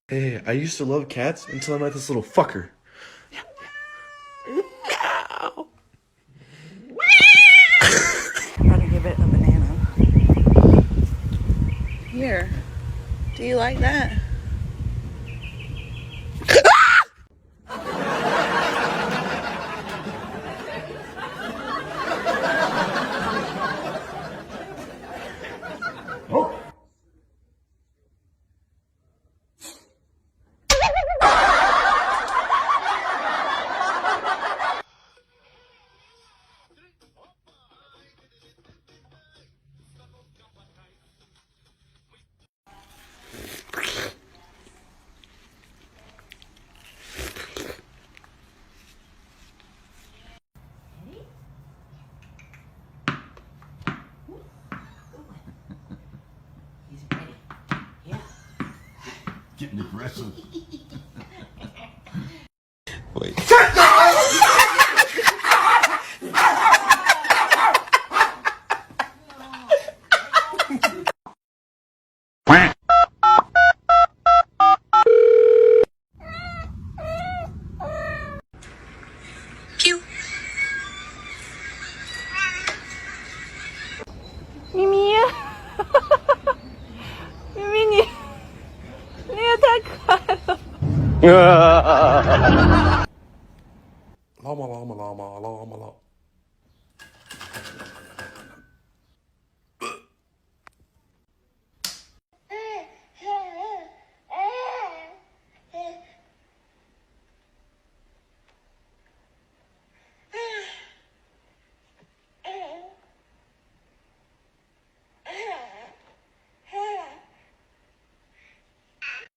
Hey, I used to love cats until I met this little fucker. No. Gotta give it a banana. Here. Do you like that? Getting aggressive. Wait. Mimi! Mimi, nie attaccare! Llama, llama, llama, llama, llama.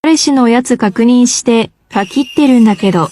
彼氏のやつ確認して、パキってるんだけど。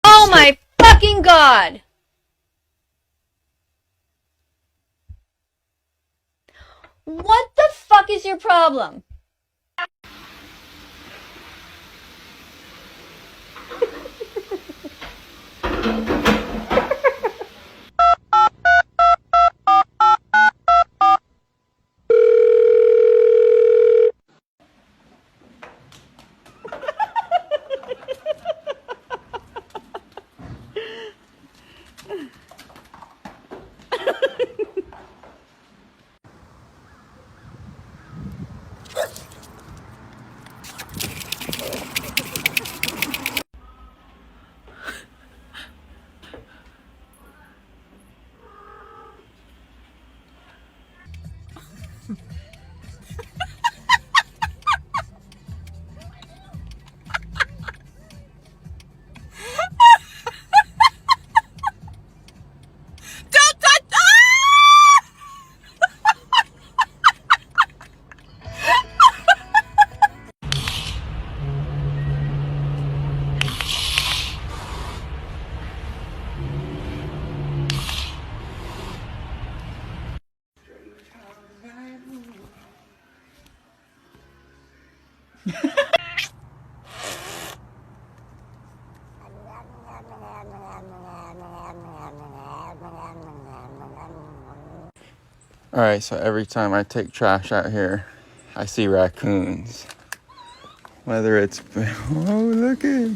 Oh my fucking god! What the fuck is your problem? Alright, so every time I take trash out here, I see raccoons. Whether it's, oh, look at,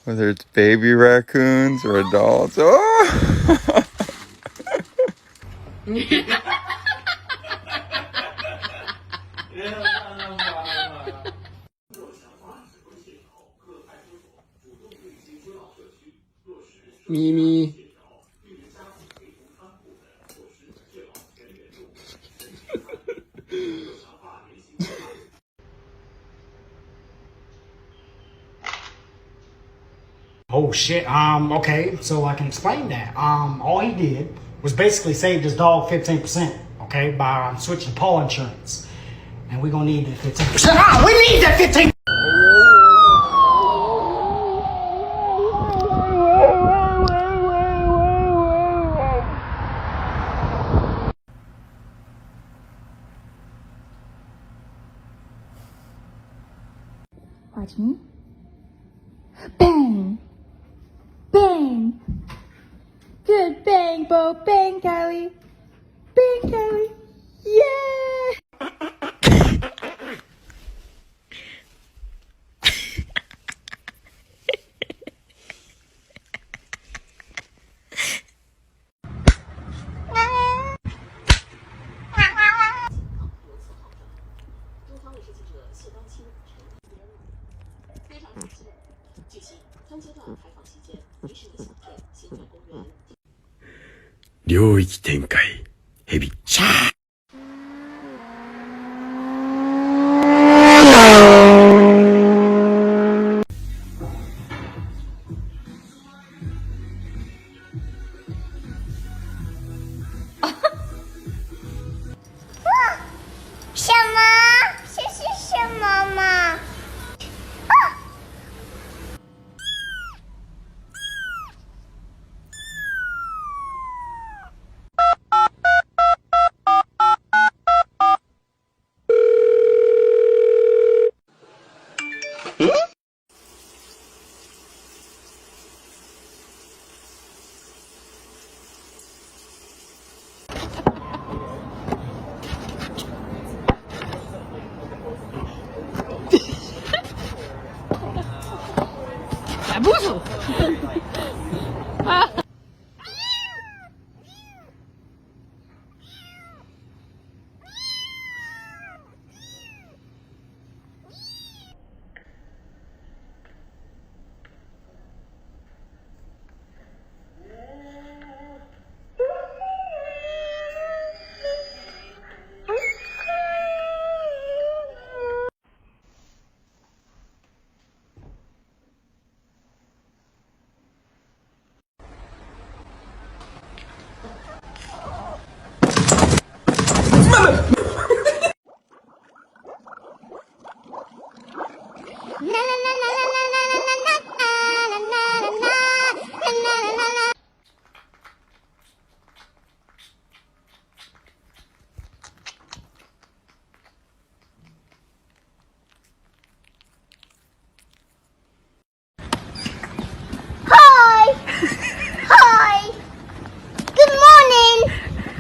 whether it's baby raccoons or adults. Oh! Mimi. Oh shit, okay, so I can explain that. All he did was basically saved his dog 15%, okay, by switching paw insurance. And we're gonna need that 15%. Ah, we need that 15%! Watch me. Bang! Bang! Good bang, Bo. Bang, Kylie. Bang, Kylie. Yeah!